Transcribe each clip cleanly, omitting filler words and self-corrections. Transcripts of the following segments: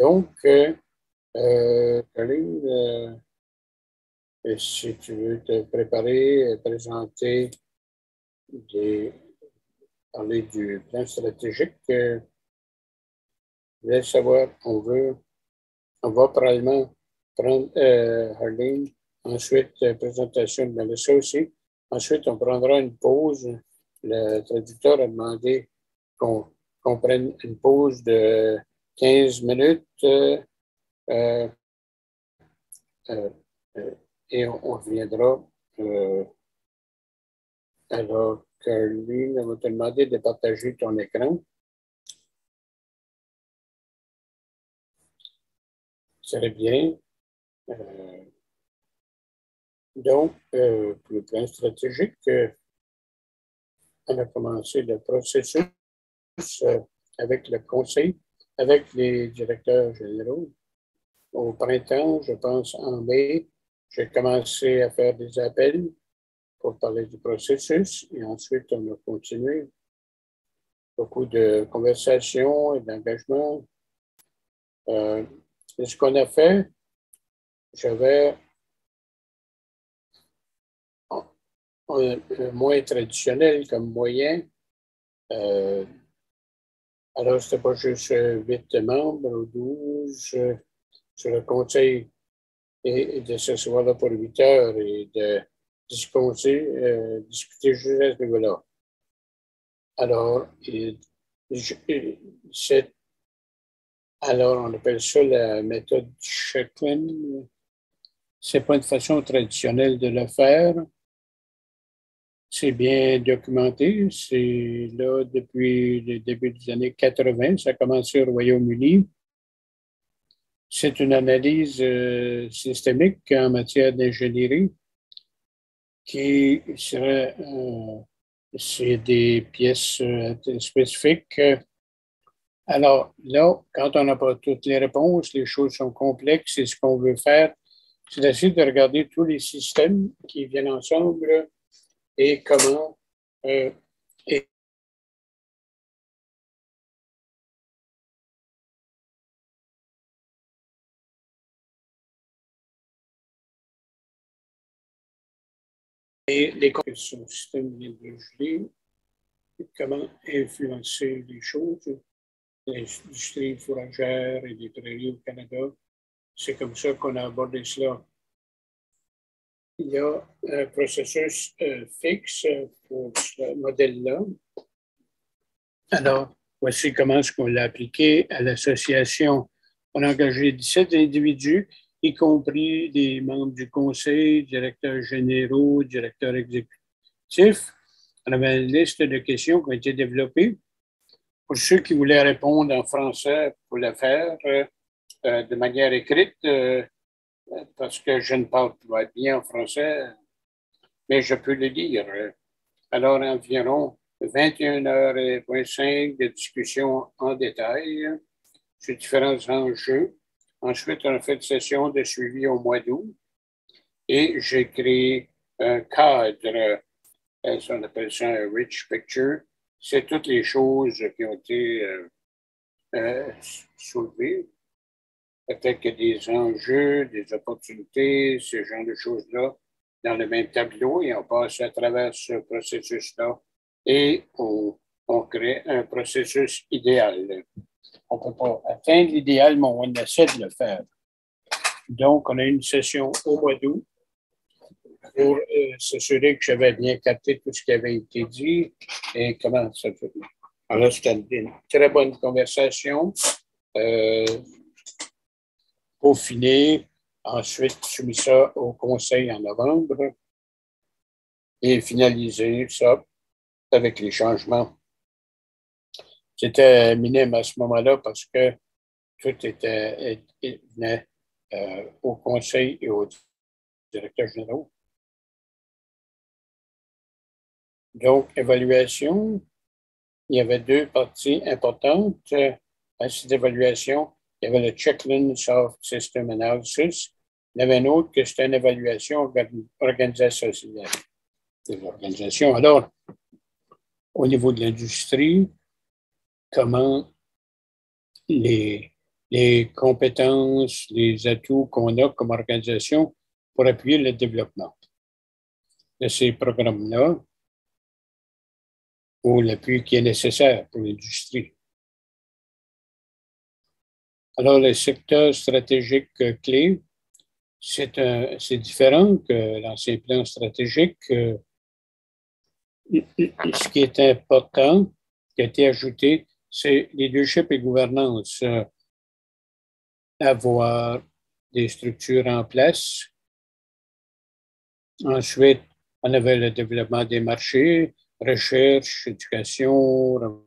Donc, Colline, si tu veux te préparer, présenter, parler du plan stratégique, je voulais savoir, on va probablement prendre Harleen, ensuite présentation de Melissa aussi. Ensuite, on prendra une pause. Le traducteur a demandé qu'on prenne une pause de 15 minutes et on reviendra. Alors, Caroline, on va te demander de partager ton écran. Très bien. Donc, pour le plan stratégique, on a commencé le processus avec le conseil, avec les directeurs généraux. Au printemps, je pense en mai, j'ai commencé à faire des appels pour parler du processus et ensuite on a continué. Beaucoup de conversations et d'engagement. Et ce qu'on a fait, j'avais un moins traditionnel comme moyen. Alors, ce n'était pas juste 8 membres ou 12 sur le conseil et de s'asseoir là pour 8 heures et de discuter juste à ce niveau-là. Alors, alors, on appelle ça la méthode Checklin. Ce n'est pas une façon traditionnelle de le faire. C'est bien documenté. C'est là depuis le début des années 80. Ça a commencé au Royaume-Uni. C'est une analyse systémique en matière d'ingénierie qui serait c'est des pièces spécifiques. Alors là, quand on n'a pas toutes les réponses, les choses sont complexes et ce qu'on veut faire, c'est d'essayer de regarder tous les systèmes qui viennent ensemble et comment et les son système vient de geler, comment influencer les choses, l'industrie fourragère et des prairies au Canada. C'est comme ça qu'on a abordé cela. Il y a un processus fixe pour ce modèle-là. Alors, voici comment est-ce qu'on l'a appliqué à l'association. On a engagé 17 individus, y compris des membres du conseil, directeurs généraux, directeurs exécutifs. On avait une liste de questions qui ont été développées. Pour ceux qui voulaient répondre en français, pour le faire de manière écrite, parce que je ne parle pas bien en français, mais je peux le lire. Alors, environ 21h05 de discussion en détail sur différents enjeux. Ensuite, on a fait une session de suivi au mois d'août et j'ai créé un cadre, on appelle ça un rich picture. C'est toutes les choses qui ont été soulevées. Peut-être que des enjeux, des opportunités, ce genre de choses-là, dans le même tableau, et on passe à travers ce processus-là et on crée un processus idéal. On ne peut pas atteindre l'idéal, mais on essaie de le faire. Donc, on a une session au mois d'août pour s'assurer que j'avais bien capté tout ce qui avait été dit et comment ça fait. Alors, c'était une très bonne conversation. Peaufiné, ensuite soumis ça au conseil en novembre et finalisé ça avec les changements. C'était minime à ce moment-là parce que tout venait au conseil et au directeur général. Donc, évaluation, il y avait 2 parties importantes à cette évaluation. Il y avait le Checklin Soft System Analysis. Il y avait une autre que c'était une évaluation organisationnelle de l'organisation. Alors, au niveau de l'industrie, comment les les compétences, les atouts qu'on a comme organisation pour appuyer le développement de ces programmes-là ou l'appui qui est nécessaire pour l'industrie. Alors, les secteurs stratégiques clés, c'est différent que l'ancien plan stratégique. Ce qui est important, qui a été ajouté, c'est leadership et gouvernance. Avoir des structures en place. Ensuite, on avait le développement des marchés, recherche, éducation,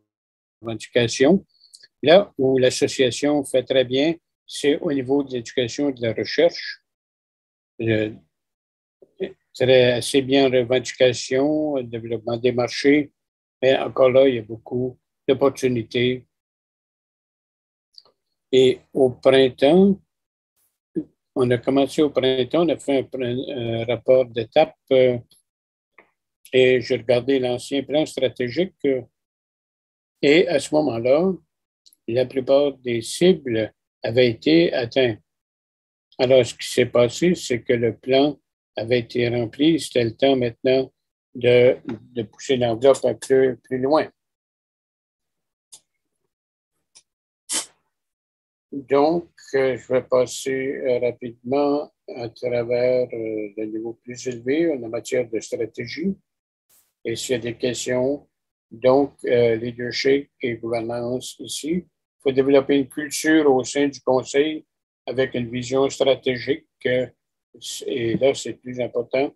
revendication. Là où l'association fait très bien, c'est au niveau de l'éducation et de la recherche. Très assez bien revendication, développement des marchés, mais encore là, il y a beaucoup d'opportunités. Et au printemps, on a commencé au printemps, on a fait un rapport d'étape et j'ai regardé l'ancien plan stratégique et à ce moment-là, la plupart des cibles avaient été atteintes. Alors, ce qui s'est passé, c'est que le plan avait été rempli. C'était le temps maintenant de pousser l'enveloppe un peu plus loin. Donc, je vais passer rapidement à travers le niveau plus élevé en matière de stratégie. Et s'il y a des questions, donc, leadership et gouvernance ici, il faut développer une culture au sein du conseil avec une vision stratégique. Et là, c'est plus important.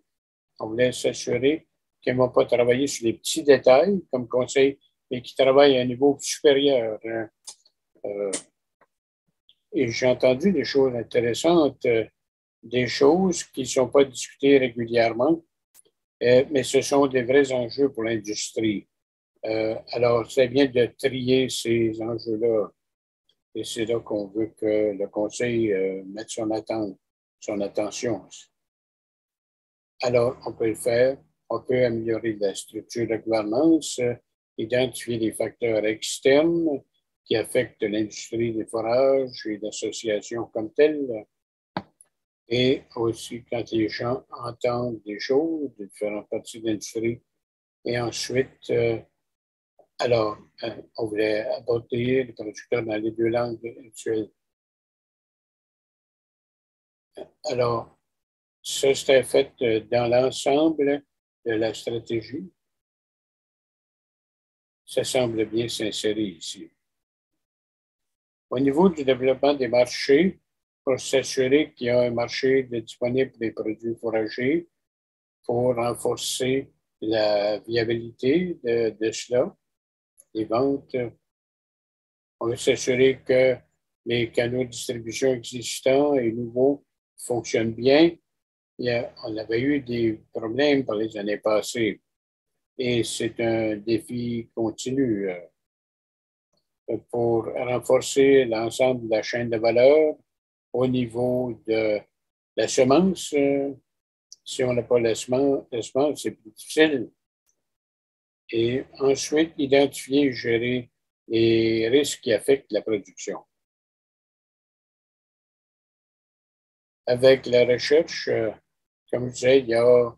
On voulait s'assurer qu'ils ne vont pas travailler sur les petits détails comme conseil, mais qu'ils travaillent à un niveau supérieur. Et j'ai entendu des choses intéressantes, des choses qui ne sont pas discutées régulièrement, mais ce sont des vrais enjeux pour l'industrie. Alors, c'est bien de trier ces enjeux-là. Et c'est là qu'on veut que le Conseil mette son attention. Alors, on peut le faire. On peut améliorer la structure de gouvernance, identifier les facteurs externes qui affectent l'industrie des forages et l'association comme telle. Et aussi, quand les gens entendent des choses de différentes parties de l'industrie. Et ensuite, alors, on voulait aborder les producteurs dans les deux langues actuelles. Alors, ça, c'était fait dans l'ensemble de la stratégie. Ça semble bien s'insérer ici. Au niveau du développement des marchés, pour s'assurer qu'il y a un marché disponible des produits fourragers, pour renforcer la viabilité de cela, les ventes. On veut s'assurer que les canaux de distribution existants et nouveaux fonctionnent bien. On avait eu des problèmes par les années passées et c'est un défi continu pour renforcer l'ensemble de la chaîne de valeur au niveau de la semence. Si on n'a pas la semence, c'est plus difficile. Et ensuite, identifier et gérer les risques qui affectent la production. Avec la recherche, comme je disais, il y a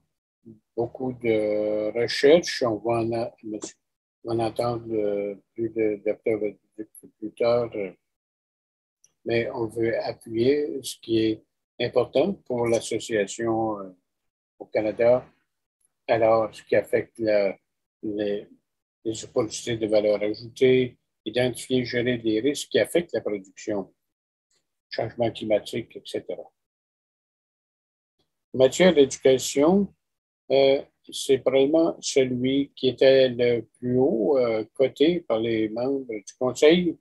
beaucoup de recherches. On va en entendre plus de docteurs plus tard, mais on veut appuyer ce qui est important pour l'association au Canada. Alors, ce qui affecte les opportunités de valeur ajoutée, identifier et gérer des risques qui affectent la production, changement climatique, etc. En matière d'éducation, c'est probablement celui qui était le plus haut coté par les membres du Conseil.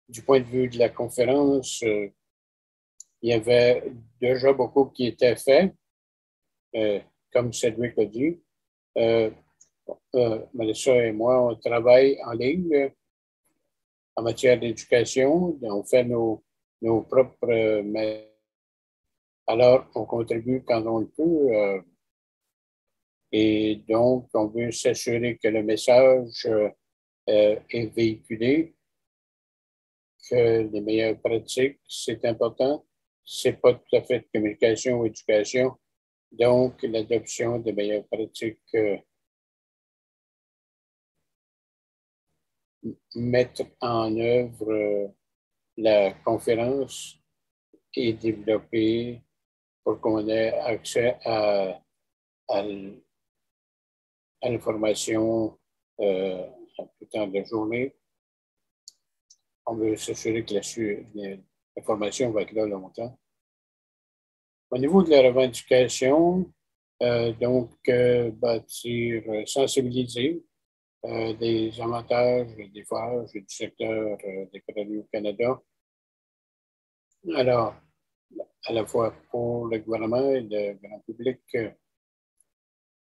Du point de vue de la conférence, il y avait déjà beaucoup qui était fait, comme Cédric a dit. Melissa et moi, on travaille en ligne en matière d'éducation. On fait nos propres... alors, on contribue quand on le peut. Et donc, on veut s'assurer que le message est véhiculé, les meilleures pratiques, c'est important. Ce n'est pas tout à fait de communication ou éducation. Donc, l'adoption de meilleures pratiques, mettre en œuvre la conférence et développer pour qu'on ait accès à l'information à tout temps de la journée. On veut s'assurer que l'information va être là longtemps. Au niveau de la revendication, bâtir, sensibiliser des avantages des forages et du secteur des produits au Canada. Alors, à la fois pour le gouvernement et le grand public,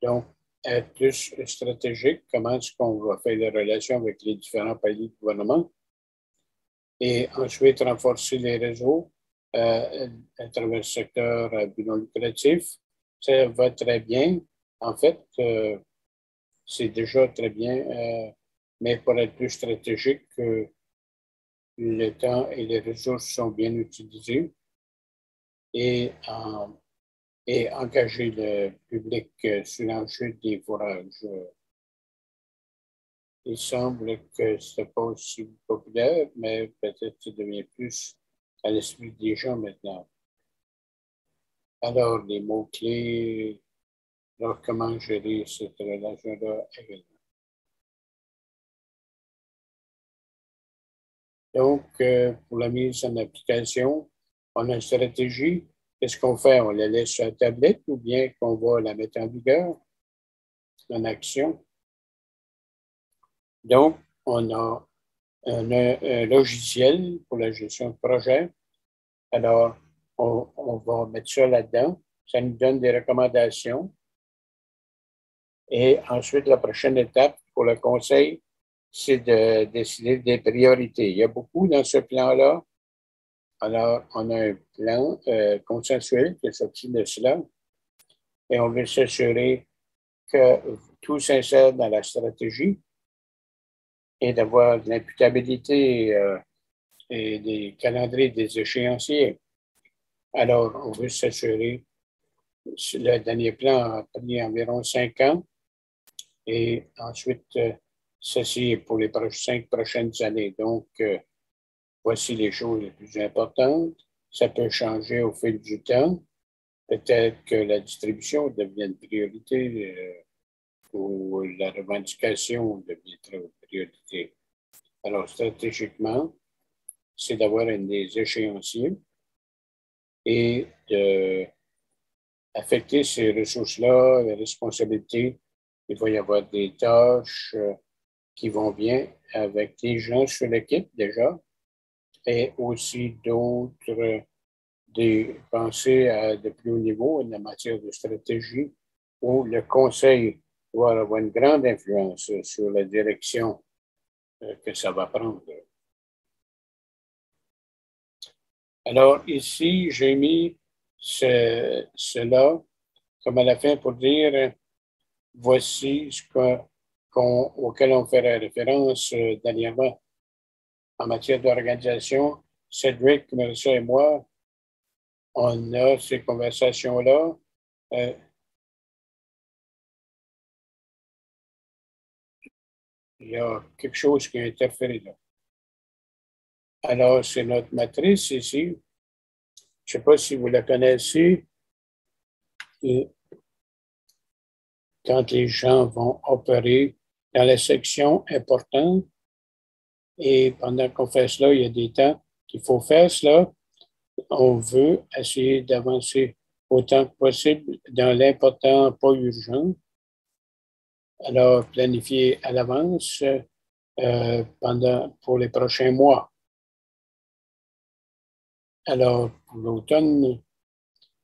donc, être plus stratégique, comment est-ce qu'on va faire des relations avec les différents pays de gouvernement et ensuite renforcer les réseaux à travers le secteur non lucratif. Ça va très bien. En fait, c'est déjà très bien, mais pour être plus stratégique, le temps et les ressources sont bien utilisés et, et engager le public sur l'enjeu des forages. Il semble que ce n'est pas aussi populaire, mais peut-être que ça devient plus à l'esprit des gens maintenant. Alors, les mots-clés, alors comment gérer cette relation-là également. Donc, pour la mise en application, on a une stratégie. Qu'est-ce qu'on fait? On la laisse sur la tablette ou bien qu'on va la mettre en vigueur, en action? Donc, on a un logiciel pour la gestion de projet. Alors, on va mettre ça là-dedans. Ça nous donne des recommandations. Et ensuite, la prochaine étape pour le conseil, c'est de décider des priorités. Il y a beaucoup dans ce plan-là. Alors, on a un plan consensuel qui est sorti de cela et on veut s'assurer que tout s'insère dans la stratégie et d'avoir de l'imputabilité et des calendriers des échéanciers. Alors, on veut s'assurer, le dernier plan a pris environ 5 ans et ensuite, ceci est pour les 5 prochaines années. Donc, voici les choses les plus importantes. Ça peut changer au fil du temps. Peut-être que la distribution devient une priorité ou la revendication devient une priorité. Alors, stratégiquement, c'est d'avoir des échéanciers et d'affecter ces ressources-là, les responsabilités. Il va y avoir des tâches qui vont bien avec les gens sur l'équipe déjà et aussi d'autres, des pensées à de plus haut niveau en la matière de stratégie où le conseil va avoir une grande influence sur la direction que ça va prendre. Alors ici, j'ai mis cela comme à la fin pour dire voici auquel on ferait référence dernièrement en matière d'organisation. Cédric, Melissa et moi, on a ces conversations-là. Il y a quelque chose qui a interféré là. Alors, c'est notre matrice ici. Je ne sais pas si vous la connaissez. Et quand les gens vont opérer dans la section importante, et pendant qu'on fait cela, il y a des temps qu'il faut faire cela. On veut essayer d'avancer autant que possible dans l'important, pas urgent. Alors, planifier à l'avance pour les prochains mois. Alors, pour l'automne,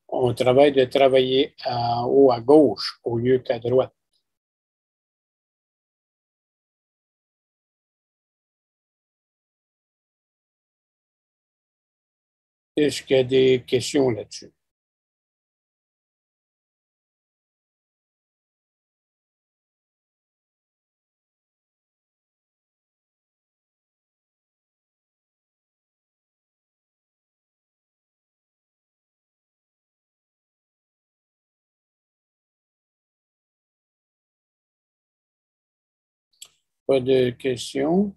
on travaille de travailler en haut à gauche au lieu qu'à droite. Est-ce qu'il y a des questions là-dessus? Pas de questions?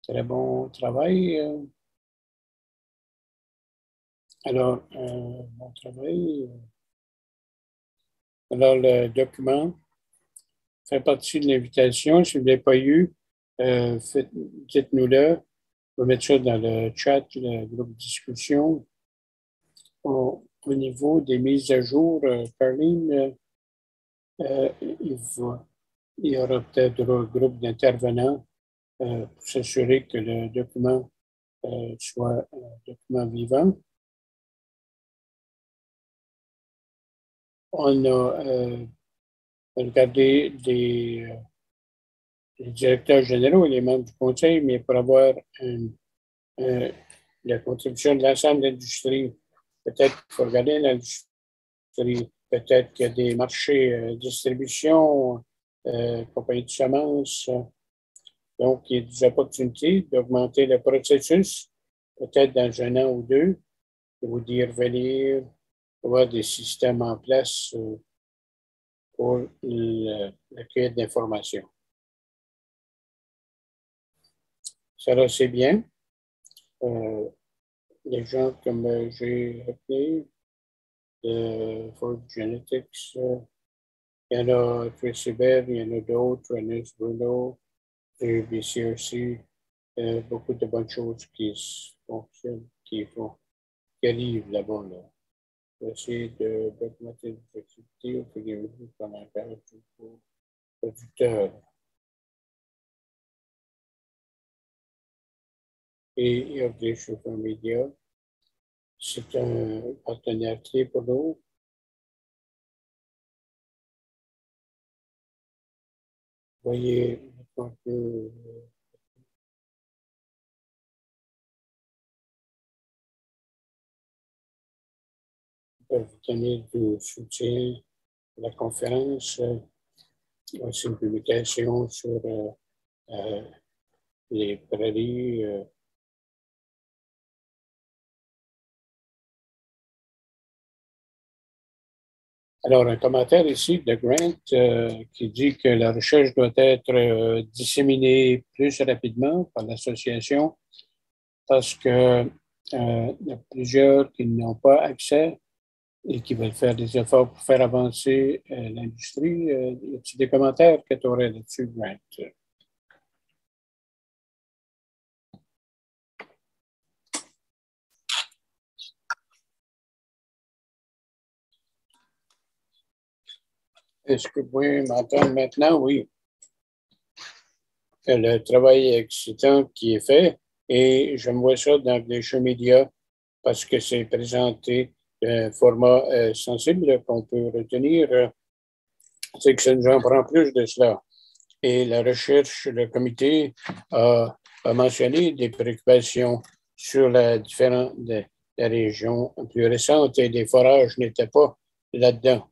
Très bon travail. Alors, bon travail. Alors, le document fait partie de l'invitation. Si vous ne l'avez pas eu, dites-nous-le. On va mettre ça dans le chat, le groupe de discussion. Au niveau des mises à jour, Caroline, il y aura peut-être un groupe d'intervenants pour s'assurer que le document soit un document vivant. On a regardé les directeurs généraux et les membres du conseil, mais pour avoir la contribution de l'ensemble de l'industrie, peut-être qu'il faut regarder l'industrie, peut-être qu'il y a des marchés distribution, compagnie de semences. Donc, il y a des opportunités d'augmenter le processus, peut-être dans un an ou deux, ou d'y revenir, avoir des systèmes en place pour la cueillette d'informations. Ça, c'est bien. Les gens comme j'ai appelé, Ford Genetics, il y en a Chris Hébert, il y en a d'autres, Ernest Bruno, et BCRC, beaucoup de bonnes choses qui fonctionnent, qui arrivent là-bas. Là. Essayer d'augmenter les activités au pays pendant la période du producteur. Et Irrigation for Media, c'est un partenaire clé pour nous. Vous voyez le contenu. Vous donner du soutien à la conférence. C'est une publication sur les prairies. Alors, un commentaire ici de Grant qui dit que la recherche doit être disséminée plus rapidement par l'association parce que il y a plusieurs qui n'ont pas accès et qui veulent faire des efforts pour faire avancer l'industrie. Y a-t-il des commentaires que tu aurais là-dessus, Grant? Est-ce que vous pouvez m'entendre maintenant? Oui. Le travail excitant qui est fait et je vois ça dans les jeux médias parce que c'est présenté d'un format sensible qu'on peut retenir. C'est que ça nous en prend plus de cela. Et la recherche, le comité a mentionné des préoccupations sur la différence de la région plus récente et les forages n'étaient pas là-dedans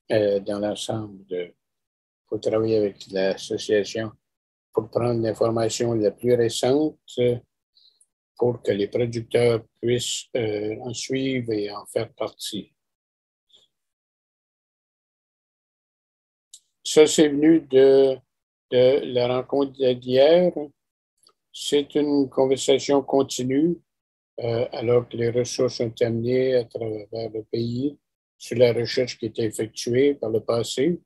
dans l'ensemble. Il faut travailler avec l'association pour prendre l'information la plus récente pour que les producteurs puissent en suivre et en faire partie. Ça, c'est venu de la rencontre d'hier. C'est une conversation continue alors que les ressources sont amenées à travers le pays sur la recherche qui a été effectuée par le passé,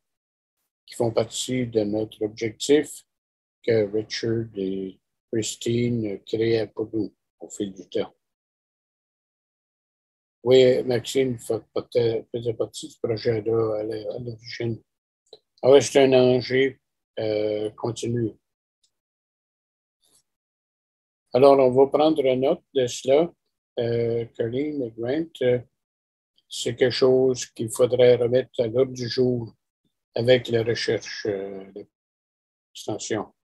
qui font partie de notre objectif que Richard et Christine créaient pour nous au fil du temps. Oui, Maxime faisait partie de ce projet-là à l'origine. Alors, c'est un enjeu continu. Alors, on va prendre note de cela. Colleen et Grant, c'est quelque chose qu'il faudrait remettre à l'ordre du jour avec la recherche d'extension.